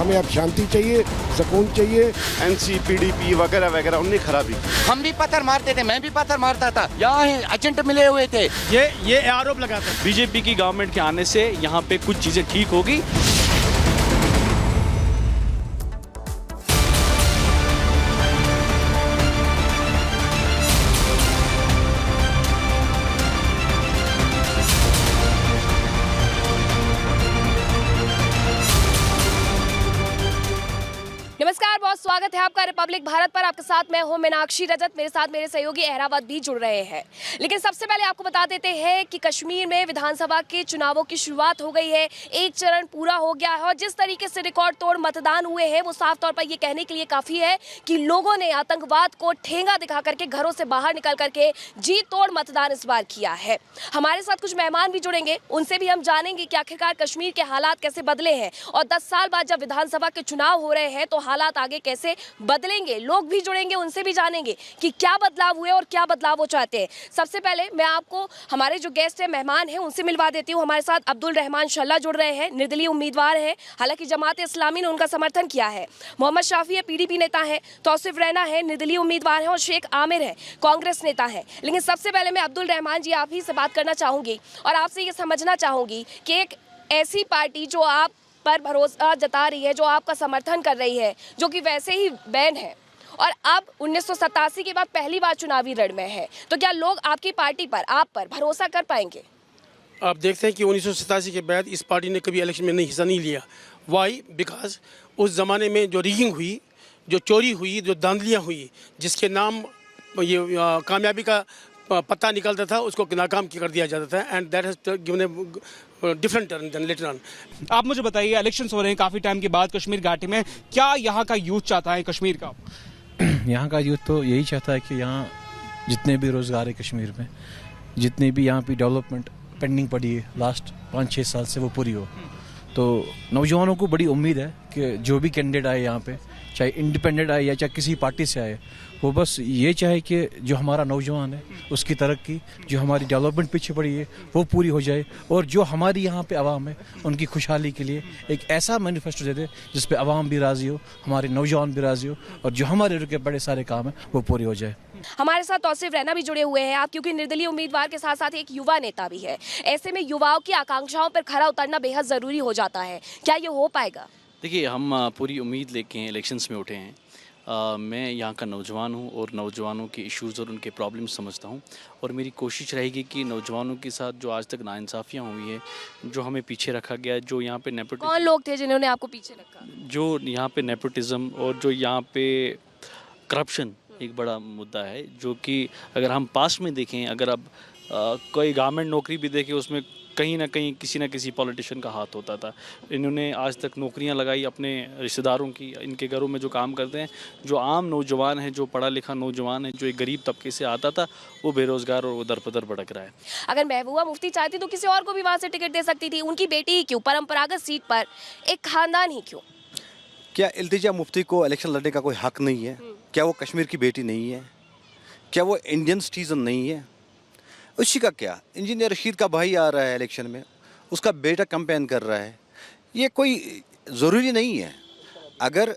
हमें अब शांति चाहिए, सुकून चाहिए। एनसी, पीडीपी वगैरह वगैरह उनने खराबी। हम भी पत्थर मारते थे, मैं भी पत्थर मारता था, यहाँ एजेंट मिले हुए थे। ये आरोप लगाते हैं। बीजेपी की गवर्नमेंट के आने से यहाँ पे कुछ चीजें ठीक होगी। नमस्कार, बहुत स्वागत है आपका रिपब्लिक भारत पर। आपके साथ मैं हूं मीनाक्षी रजत, मेरे साथ मेरे सहयोगी अहरावत भी जुड़ रहे हैं। लेकिन सबसे पहले आपको बता देते हैं कि कश्मीर में विधानसभा के चुनावों की शुरुआत हो गई है। एक चरण पूरा हो गया है और जिस तरीके से रिकॉर्ड तोड़ मतदान हुए हैं वो साफ तौर पर ये कहने के लिए काफी है कि लोगों ने आतंकवाद को ठेंगा दिखा करके घरों से बाहर निकल करके जी तोड़ मतदान इस बार किया है। हमारे साथ कुछ मेहमान भी जुड़ेंगे, उनसे भी हम जानेंगे कि आखिरकार कश्मीर के हालात कैसे बदले हैं और 10 साल बाद जब विधानसभा के चुनाव हो रहे हैं तो हालात आगे कैसे बदलेंगे। लोग भी जुड़ेंगे, उनसे भी जानेंगे कि क्या बदलाव हुए और क्या बदलाव वो चाहते हैं। सबसे पहले मैं आपको हमारे जो गेस्ट हैं, मेहमान हैं, उनसे मिलवा देती हूँ। हमारे साथ अब्दुल रहमान शल्ला जुड़ रहे हैं, निर्दलीय उम्मीदवार हैं, हालांकि जमात इस्लामी ने उनका समर्थन किया है। मोहम्मद शाफी है, पीडीपी नेता है। तौसीफ रैना है, निर्दलीय उम्मीदवार हैं और शेख आमिर है, कांग्रेस नेता है। लेकिन सबसे पहले मैं अब्दुल रहमान जी आप ही से बात करना चाहूंगी और आपसे ये समझना चाहूंगी कि एक ऐसी पार्टी जो आप पर भरोसा जता रही है, जो आपका समर्थन कर रही है, जो कि वैसे ही बैन है और अब 1987 के बाद पहली बार चुनावी रण में है, तो क्या लोग आपकी पार्टी पर, आप पर भरोसा कर पाएंगे? आप देखते हैं कि 1987 के बाद इस पार्टी ने कभी इलेक्शन में हिस्सा नहीं लिया। वाई? बिकॉज उस ज़माने में जो रिगिंग हुई, जो चोरी हुई, जो धांधलियाँ हुई, जिसके नाम ये कामयाबी का पता निकलता था, उसको नाकाम कर दिया जाता था। And that has given a different turn then later on. आप मुझे बताइए, इलेक्शंस हो रहे हैं काफी टाइम के बाद कश्मीर घाटी में, क्या यहाँ का यूथ चाहता है कश्मीर का? यहाँ का यूथ तो यही चाहता है कि यहाँ जितने भी रोज़गार है कश्मीर में, जितने भी यहाँ पे डेवलपमेंट पेंडिंग पड़ी है लास्ट 5-6 साल से, वो पूरी हो। तो नौजवानों को बड़ी उम्मीद है कि जो भी कैंडिडेट आए यहाँ पे, चाहे इंडिपेंडेंट आए या चाहे किसी पार्टी से आए, वो बस ये चाहे कि जो हमारा नौजवान है उसकी तरक्की, जो हमारी डेवलपमेंट पीछे पड़ी है वो पूरी हो जाए, और जो हमारी यहाँ पे आवाम है उनकी खुशहाली के लिए एक ऐसा मैनिफेस्टो दे दे जिस पे आवाम भी राज़ी हो, हमारे नौजवान भी राज़ी हो, और जो हमारे रुके बड़े सारे काम हैं वो पूरे हो जाए। हमारे साथ तौसीफ रैना भी जुड़े हुए हैं आप, क्योंकि निर्दलीय उम्मीदवार के साथ साथ एक युवा नेता भी है। ऐसे में युवाओं की आकांक्षाओं पर खरा उतरना बेहद ज़रूरी हो जाता है, क्या ये हो पाएगा? देखिए, हम पूरी उम्मीद लेके इलेक्शंस में उठे हैं। मैं यहाँ का नौजवान हूँ और नौजवानों के इश्यूज़ और उनके प्रॉब्लम समझता हूँ, और मेरी कोशिश रहेगी कि नौजवानों के साथ जो आज तक नाइंसाफ़ियाँ हुई है, जो हमें पीछे रखा गया, जो यहाँ पे नेपोटिज्म, कौन लोग थे जिन्होंने आपको पीछे रखा? जो यहाँ पे नेपोटिज्म और जो यहाँ पे करप्शन एक बड़ा मुद्दा है, जो कि अगर हम पास्ट में देखें, अगर अब कोई गवर्नमेंट नौकरी भी देखें, उसमें कहीं ना कहीं किसी न किसी पॉलिटिशियन का हाथ होता था। इन्होंने आज तक नौकरियां लगाई अपने रिश्तेदारों की, इनके घरों में जो काम करते हैं, जो आम नौजवान है, जो पढ़ा लिखा नौजवान है, जो एक गरीब तबके से आता था, वो बेरोज़गार और वो दर पदर भटक रहा है। अगर महबूबा मुफ्ती चाहती तो किसी और को भी वहाँ से टिकट दे सकती थी, उनकी बेटी ही क्यों, परंपरागत सीट पर एक खानदान ही क्यों? क्या इल्तिजा मुफ्ती को इलेक्शन लड़ने का कोई हक नहीं है? क्या वो कश्मीर की बेटी नहीं है? क्या वो इंडियन सिटीजन नहीं है? उसी का क्या, इंजीनियर रशीद का भाई आ रहा है इलेक्शन में, उसका बेटा कैंपेन कर रहा है, ये कोई ज़रूरी नहीं है। अगर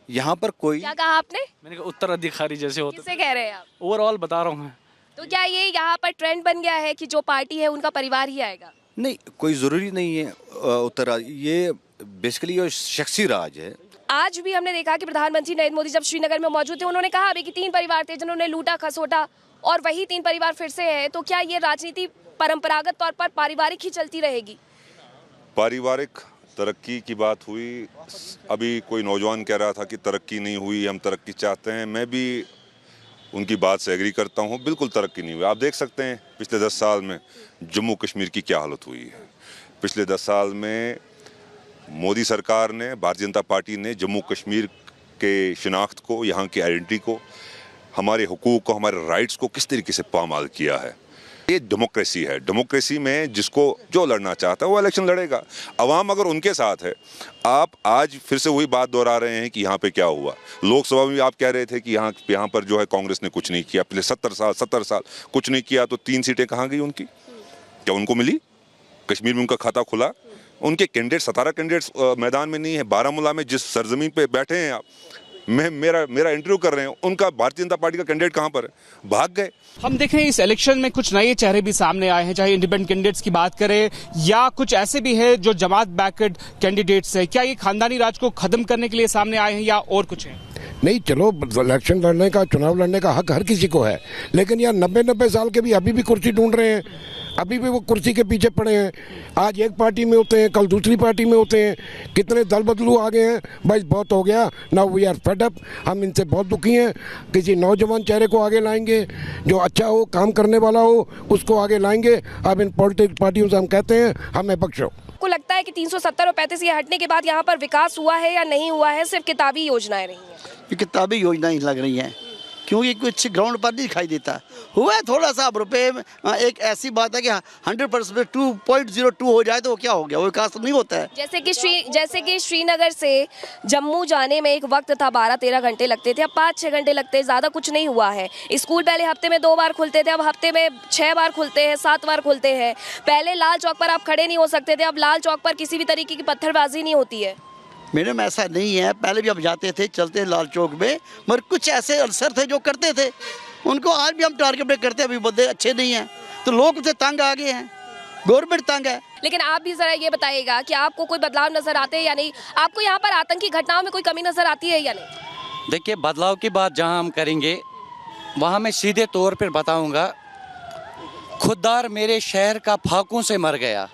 यहाँ पर कोई, क्या कहा आपने? मैंने कहा उत्तराधिकारी जैसे होते, किससे कह रहे हैं आप? ओवरऑल बता रहा हूँ मैं। तो क्या ये यहाँ पर ट्रेंड बन गया है कि जो पार्टी है उनका परिवार ही आएगा? नहीं, कोई ज़रूरी नहीं है। ये बेसिकली ये शख्सी राज है। आज भी हमने देखा कि प्रधानमंत्री नरेंद्र मोदी जब श्रीनगर में मौजूद थे, उन्होंने कहा अभी कि 3 परिवार थे जिन्होंने लूटा खसोटा, और वही 3 परिवार फिर से है। तो क्या ये राजनीति परंपरागत तौर पर पारिवारिक ही चलती रहेगी? पारिवारिक तरक्की की बात हुई, अभी कोई नौजवान कह रहा था कि तरक्की नहीं हुई, हम तरक्की चाहते हैं। मैं भी उनकी बात से एग्री करता हूँ, बिल्कुल तरक्की नहीं हुई। आप देख सकते हैं पिछले 10 साल में जम्मू कश्मीर की क्या हालत हुई है। पिछले 10 साल में मोदी सरकार ने, भारतीय जनता पार्टी ने जम्मू कश्मीर के शिनाख्त को, यहाँ की आइडेंटिटी को, हमारे हुकूक को, हमारे राइट्स को किस तरीके से पामाल किया है। ये डेमोक्रेसी है। डेमोक्रेसी में जिसको जो लड़ना चाहता है वो इलेक्शन लड़ेगा। अवाम अगर उनके साथ है, आप आज फिर से वही बात दोहरा रहे हैं कि यहाँ पे क्या हुआ। लोकसभा में भी आप कह रहे थे कि यहाँ पर जो है कांग्रेस ने कुछ नहीं किया, पिछले 70 साल कुछ नहीं किया, तो 3 सीटें कहाँ गई उनकी? क्या उनको मिली? कश्मीर में उनका खाता खुला? उनके कैंडिडेट 17 कैंडिडेट्स मैदान में नहीं है। बारामूला में जिस सरजमीन पे बैठे हैं आप, मेरा इंटरव्यू कर रहे हैं, उनका भारतीय जनता पार्टी का कैंडिडेट कहाँ पर है? भाग गए। हम देख रहे हैं इस इलेक्शन में कुछ नए चेहरे भी सामने आए हैं, चाहे इंडिपेंडेंट कैंडिडेट्स की बात करें या कुछ ऐसे भी हैं जो जमात बैकवर्ड कैंडिडेट्स है। क्या ये खानदानी राज को खत्म करने के लिए सामने आए हैं या और कुछ है? नहीं, चलो इलेक्शन लड़ने का, चुनाव लड़ने का हक हर किसी को है, लेकिन यार 90 साल के भी अभी भी कुर्सी ढूंढ रहे हैं, अभी भी वो कुर्सी के पीछे पड़े हैं। आज एक पार्टी में होते हैं, कल दूसरी पार्टी में होते हैं, कितने दल बदलू आ गए हैं। बस बहुत हो गया, now we are fed up. हम इनसे बहुत दुखी हैं। किसी नौजवान चेहरे को आगे लाएंगे, जो अच्छा हो, काम करने वाला हो, उसको आगे लाएंगे। अब इन पॉलिटिक्स पार्टियों से हम कहते हैं हमें बख्शो। आपको लगता है कि 370 और 35 ये हटने के बाद यहाँ पर विकास हुआ है या नहीं हुआ है, सिर्फ किताबी योजनाएं रही हैं? ये किताबी योजनाएं लग रही हैं, क्योंकि कुछ ग्राउंड पर नहीं दिखाई देता। हुआ है थोड़ा सा, अब रुपये एक ऐसी बात है कि 100% 2.02 हो जाए तो क्या हो गया, वो विकास तो नहीं होता है। जैसे कि श्रीनगर से जम्मू जाने में एक वक्त था 12-13 घंटे लगते थे, अब 5-6 घंटे लगते हैं, ज़्यादा कुछ नहीं हुआ है। स्कूल पहले हफ्ते में 2 बार खुलते थे, अब हफ्ते में 6 बार खुलते हैं, 7 बार खुलते हैं। पहले लाल चौक पर आप खड़े नहीं हो सकते थे, अब लाल चौक पर किसी भी तरीके की पत्थरबाजी नहीं होती है। मैडम ऐसा नहीं है, पहले भी हम जाते थे, चलते लाल चौक में, मगर कुछ ऐसे अफसर थे जो करते थे, उनको आज भी हम टारगेट करते हैं। अभी बंदे अच्छे नहीं हैं तो लोग उनसे तंग आ गए हैं, गवर्नमेंट तंग है। लेकिन आप भी जरा ये बताइएगा कि आपको कोई बदलाव नजर आते हैं या नहीं? आपको यहाँ पर आतंकी घटनाओं में कोई कमी नजर आती है या नहीं? देखिए, बदलाव की बात जहां हम करेंगे वहां मैं सीधे तौर पर बताऊंगा, खुददार मेरे शहर का फाकों से मर गया,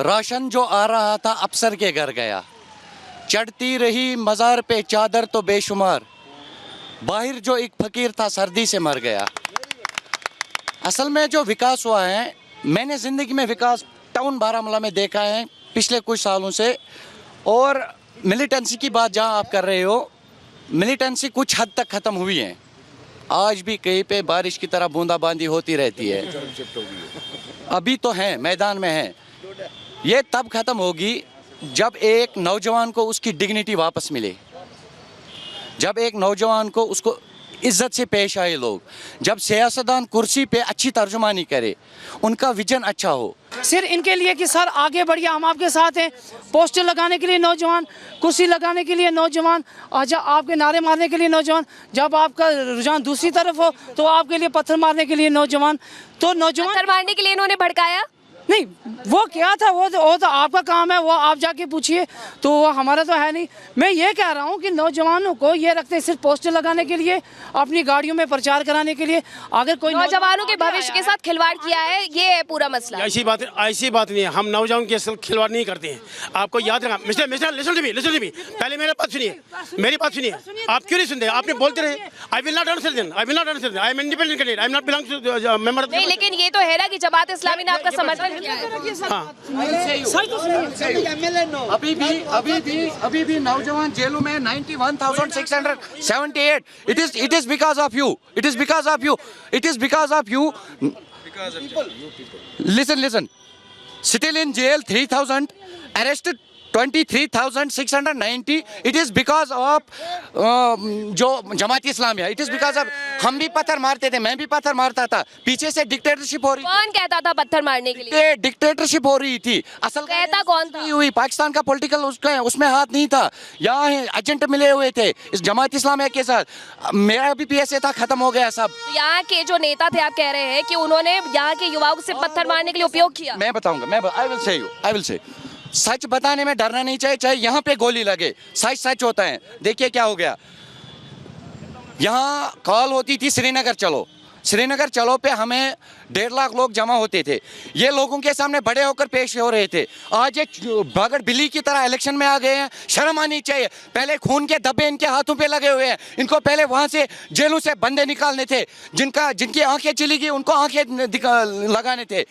राशन जो आ रहा था अफसर के घर गया, चढ़ती रही मज़ार पे चादर तो बेशुमार, बाहर जो एक फकीर था सर्दी से मर गया। असल में जो विकास हुआ है, मैंने ज़िंदगी में विकास टाउन बारामूला में देखा है पिछले कुछ सालों से। और मिलिटेंसी की बात जहां आप कर रहे हो, मिलिटेंसी कुछ हद तक ख़त्म हुई है। आज भी कहीं पे बारिश की तरह बूंदाबांदी होती रहती है, अभी तो है, मैदान में है। ये तब ख़त्म होगी जब एक नौजवान को उसकी डिग्निटी वापस मिले, जब एक नौजवान को उसको इज्जत से पेश आए लोग, जब सियासतदान कुर्सी पे अच्छी तर्जुमानी करे, उनका विजन अच्छा हो। सिर्फ इनके लिए कि सर आगे बढ़िए, हम आपके साथ हैं। पोस्टर लगाने के लिए नौजवान, कुर्सी लगाने के लिए नौजवान, और आपके नारे मारने के लिए नौजवान, जब आपका रुझान दूसरी तरफ हो तो आपके लिए पत्थर मारने के लिए नौजवान। तो नौजवान पत्थर मारने के लिए इन्होंने भड़काया नहीं, वो क्या था, वो तो आपका काम है, वो आप जाके पूछिए, तो वो हमारा तो है नहीं। मैं ये कह रहा हूँ कि नौजवानों को ये रखते हैं सिर्फ पोस्टर लगाने के लिए, अपनी गाड़ियों में प्रचार कराने के लिए। अगर कोई नौजवानों के भविष्य के साथ खिलवाड़ किया है, ये है पूरा मसला। ऐसी बात नहीं है, हम नौजवान के साथ खिलवाड़ नहीं करते हैं। आपको याद रखना, मिस्टर लिसन टू मी, पहले मेरी बात सुनिए, आप क्यों नहीं सुनते? आपने बोलते रहे, I will not answer, I am independent candidate, I am not belong to member. नहीं, लेकिन ये तो है ना कि जमात इस्लामी ने आपका समर्थन किया है। अभी भी नौजवान जेलों में 91,678। It is because of you. Listen. Still in jail 3,000, arrested 23,690. It is because of जो जमात इस्लामी है। It is because of, हम भी पत्थर मारते थे, मैं भी पत्थर मारता था, पीछे से डिक्टेटरशिप हो रही। कौन कहता था पत्थर मारने के लिए? डिक्टेटरशिप हो रही थी। असल कहता कौन था? हुई पाकिस्तान का पॉलिटिकल उसमें हाथ नहीं था। यहाँ एजेंट मिले हुए थे इस जमात इस्लामी के साथ। मेरा भी PSA था, खत्म हो गया सब। यहाँ के जो नेता थे, आप कह रहे हैं कि उन्होंने यहाँ के युवाओं से पत्थर मारने के लिए उपयोग किया। मैं बताऊंगा, आई विल से सच बताने में डरना नहीं चाहिए, चाहे यहाँ पे गोली लगे, सच होता है। देखिए क्या हो गया, यहाँ कॉल होती थी श्रीनगर चलो पे हमें 1.5 लाख लोग जमा होते थे। ये लोगों के सामने बड़े होकर पेश हो रहे थे। आज ये बागड़ बिल्ली की तरह इलेक्शन में आ गए हैं। शर्म आनी चाहिए। पहले खून के धब्बे इनके हाथों पे लगे हुए हैं। इनको पहले वहाँ से जेलों से बंदे निकालने थे, जिनकी आंखें चली गई उनको आंखें लगाने थे।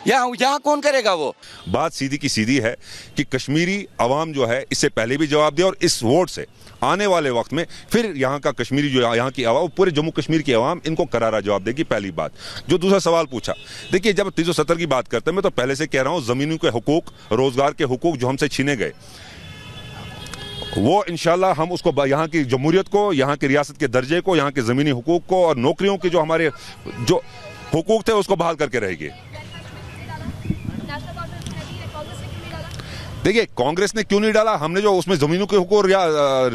यहाँ कौन करेगा वो? बात सीधी की सीधी है कि कश्मीरी अवाम जो है इससे पहले भी जवाब दिया, और इस वोट से आने वाले वक्त में फिर यहाँ का कश्मीरी जो यहाँ की आवाम, पूरे जम्मू कश्मीर की आवाम इनको करारा जवाब देगी। पहली बात। जो दूसरा सवाल पूछा, देखिए जब 370 की बात करते हैं, मैं तो पहले से कह रहा हूँ, ज़मीनों के हुकूक, रोजगार के हुकूक जो हमसे छीने गए, वो इंशाल्लाह हम उसको, यहाँ की जमहूरियत को, यहाँ की रियासत के दर्जे को, यहाँ के ज़मीनी हुकूक को और नौकरियों के जो हमारे जो हुकूक थे उसको बहाल करके रहेंगे। देखिए कांग्रेस ने क्यों नहीं डाला, हमने जो उसमें जमीनों के हुकूक या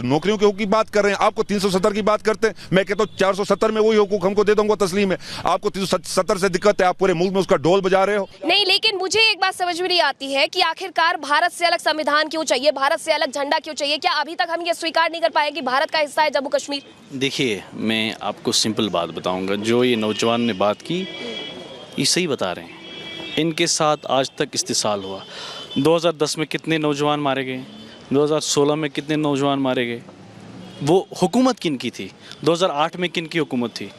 नौकरियों के हुकूक की बात कर रहे हैं, आपको 370 की बात करते हैं, मैं कहता हूँ 470 में वही हुकूक हमको दे दूंगा तस्लीम है। आपको 370 से दिक्कत है, आप पूरे मुल्क में उसका ढोल बजा रहे हो। नहीं, लेकिन मुझे एक बात समझ में नहीं आती है कि आखिरकार भारत से अलग संविधान क्यों चाहिए, भारत से अलग झंडा क्यों चाहिए? क्या अभी तक हम ये स्वीकार नहीं कर पाए कि भारत का हिस्सा है जम्मू कश्मीर? देखिए मैं आपको सिंपल बात बताऊंगा, जो ये नौजवान ने बात की ये सही बता रहे हैं। इनके साथ आज तक इस्तिसाल हुआ। 2010 में कितने नौजवान मारे गए, 2016 में कितने नौजवान मारे गए, वो हुकूमत किन की थी, 2008 में किन की हुकूमत थी।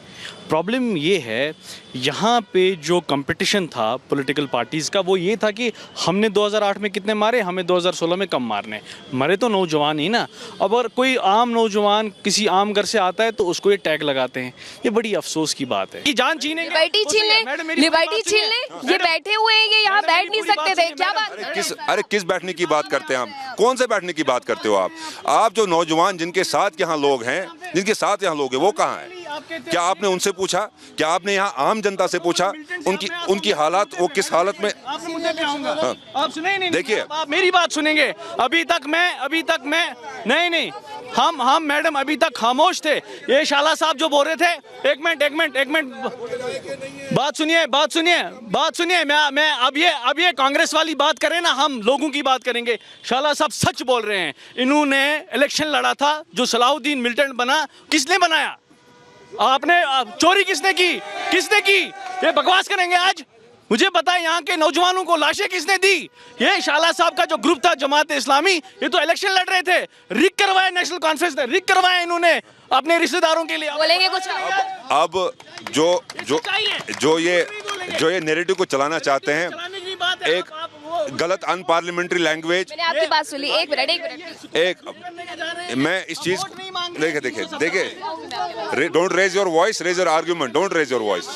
प्रॉब्लम ये है यहाँ पे जो कंपटीशन था पॉलिटिकल पार्टीज़ का, वो ये था कि हमने 2008 में कितने मारे, हमें 2016 में कम मारने। मरे तो नौजवान ही ना। अब अगर कोई आम नौजवान किसी आम घर से आता है तो उसको ये टैग लगाते हैं, ये बड़ी अफसोस की बात है। कि जान छीने, लिबर्टी छीन ले, लिबर्टी छीन ले, ये बैठे हुए हैं, ये यहाँ बैठ नहीं सकते थे, क्या बात? किस बैठने की बात करते हैं आप? कौन से बैठने की बात करते हो आप? आप जो नौजवान जिनके साथ यहाँ लोग हैं, जिनके साथ यहाँ लोग हैं, वो कहाँ हैं? क्या आपने उनसे पूछा? क्या आपने यहाँ आम जनता से पूछा उनकी हालात, वो किस हालत में? आपने मुद्दे पे आऊंगा। आप सुने नहीं, देखिए आप मेरी बात सुनेंगे। अभी तक मैं नहीं हम मैडम अभी तक खामोश थे। ये शाला साहब जो बोल रहे थे, एक मिनट बात सुनिए। मैं अब ये कांग्रेस वाली बात करें ना, हम लोगों की बात करेंगे। शाला साहब सच बोल रहे हैं। इन्होंने इलेक्शन लड़ा था, जो सलाउद्दीन मिलिटेंट बना, किसने बनाया? आपने। चोरी किसने की? ये बकवास करेंगे आज? मुझे पता है यहाँ के नौजवानों को लाशें किसने दी? ये शाला साहब का जो ग्रुप था जमात इस्लामी, ये तो इलेक्शन लड़ रहे थे, रिग करवाए नेशनल कॉन्फ्रेंस ने, रिग करवाए इन्होंने अपने रिश्तेदारों के लिए। बोलेंगे कुछ? अब जो ये नैरेटिव को चलाना चाहते हैं, एक गलत अनपार्लियामेंट्री लैंग्वेज। मैंने आपकी बात सुनी। एक मिनट मैं इस चीज देखिए don't raise your voice, raise your argument, don't raise your voice.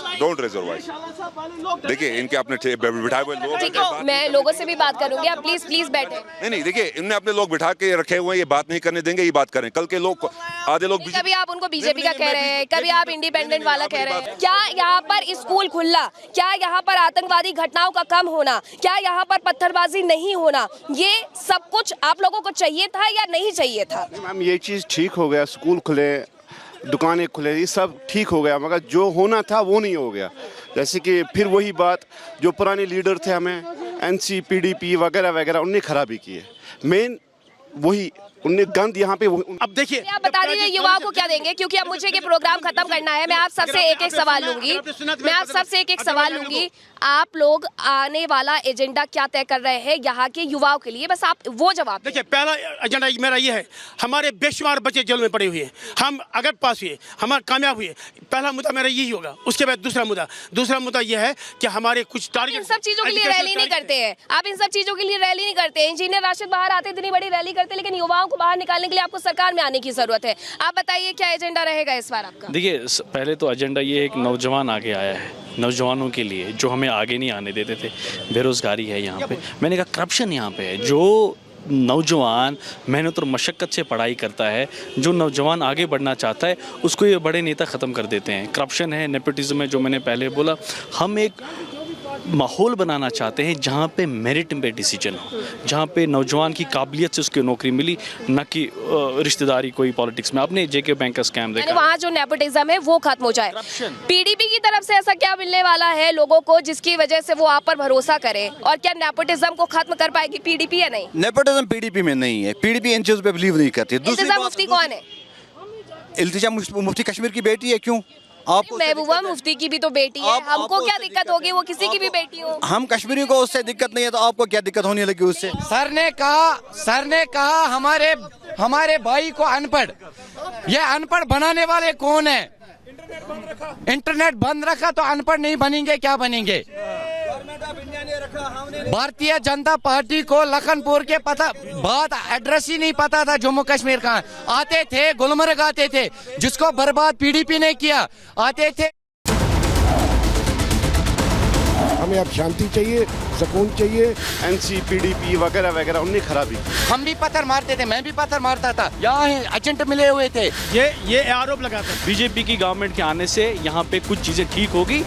देखिए इनके अपने बिठाए हुए लोग, ठीक है, मैं लोगों से भी बात करूंगी, आप प्लीज बैठे। नहीं देखिए इनने अपने लोग बिठा के रखे हुए हैं, ये बात नहीं करने देंगे, ये बात करें। कल के लोग, आधे लोग कभी आप उनको बीजेपी का कह रहे हैं, कभी आप इंडिपेंडेंट वाला कह रहे हैं। क्या यहाँ पर स्कूल खुलना, क्या यहाँ पर आतंकवादी घटनाओं का कम होना, क्या यहाँ पर पत्थरबाजी नहीं होना, ये सब कुछ आप लोगों को चाहिए था या नहीं चाहिए था? मैम ये चीज़ ठीक हो गया, स्कूल खुले, दुकानें खुले, ये सब ठीक हो गया, मगर जो होना था वो नहीं हो गया। जैसे कि फिर वही बात, जो पुराने लीडर थे हमें एनसी पीडीपी वगैरह वगैरह, उनने खराबी की है। मेन वही उनने गंद यहाँ पे। अब देखिए आप बता दीजिए युवाओं को क्या देंगे, क्योंकि अब मुझे ये प्रोग्राम खत्म करना है। मैं आप सबसे एक एक सवाल लूंगी। आप लोग आने वाला एजेंडा क्या तय कर रहे हैं यहाँ के युवाओं के लिए, बस आप वो जवाब देखिए। पहला एजेंडा मेरा ये है, हमारे बेशुमार बच्चे जेल में पड़े हुए हैं, हम अगर पास हुए, हमारे कामयाब हुए, पहला मुद्दा मेरा यही होगा। उसके बाद दूसरा मुद्दा ये है कि हमारे कुछ टारगेट। इन सब चीजों के लिए रैली नहीं करते हैं आप, इन सब चीजों के लिए रैली नहीं करते। इंजीनियर राशिद बाहर आते इतनी बड़ी रैली करते, लेकिन युवाओं को बाहर निकालने के लिए आपको सरकार में आने की जरूरत है। आप बताइए क्या एजेंडा रहेगा इस बार आपका? देखिए पहले तो एजेंडा ये है कि नौजवान आगे आया है, नौजवानों के लिए जो हमें आगे नहीं आने देते थे। बेरोजगारी है यहाँ पे, मैंने कहा करप्शन यहाँ पे है। जो नौजवान मेहनत और मशक्क़त से पढ़ाई करता है, जो नौजवान आगे बढ़ना चाहता है, उसको ये बड़े नेता ख़त्म कर देते हैं। करप्शन है, नेपोटिज्म है, जो मैंने पहले बोला। हम एक माहौल बनाना चाहते हैं जहाँ पे मेरिट पे डिसीजन हो, जहाँ पे नौजवान की काबिलियत से उसकी नौकरी मिली, न कि रिश्तेदारी कोई पॉलिटिक्स में। आपने जेके बैंक का स्कैम देखा, वहाँ जो नेपोटिज्म है वो खत्म हो जाए। पीडीपी की तरफ से ऐसा क्या मिलने वाला है लोगों को जिसकी वजह से वो आप पर भरोसा करें, और क्या नेपोटिज्म को खत्म कर पाएगी पीडीपी या नहीं? नेपोटिज्म पीडीपी में नहीं है, पीडीपी इन चीजों पे बिलीव नहीं करती। इल्तिजा मुफ्ती कौन है? इल्तिजा मुफ्ती कश्मीर की बेटी है। क्यों? आपको महबूबा मुफ्ती की भी तो बेटी है, हमको क्या दिक्कत होगी? वो किसी की भी बेटी हो। हम कश्मीरी को उससे दिक्कत नहीं है, तो आपको क्या दिक्कत होने लगी उससे? सर ने कहा हमारे भाई को अनपढ़। ये अनपढ़ बनाने वाले कौन है? इंटरनेट बंद रखा तो अनपढ़ नहीं बनेंगे, क्या बनेंगे? भारतीय जनता पार्टी को लखनपुर के बात एड्रेस ही नहीं पता था। जम्मू कश्मीर का आते थे, गुलमर्ग आते थे, जिसको बर्बाद पीडीपी ने किया। आते थे। हमें अब शांति चाहिए, सुकून चाहिए। एनसी पीडीपी वगैरह वगैरह, उनने खराबी। हम भी पत्थर मारते थे, मैं भी पत्थर मारता था, यहाँ एजेंट मिले हुए थे। ये आरोप लगाते हैं। बीजेपी की गवर्नमेंट के आने से यहाँ पे कुछ चीज़ें ठीक होगी।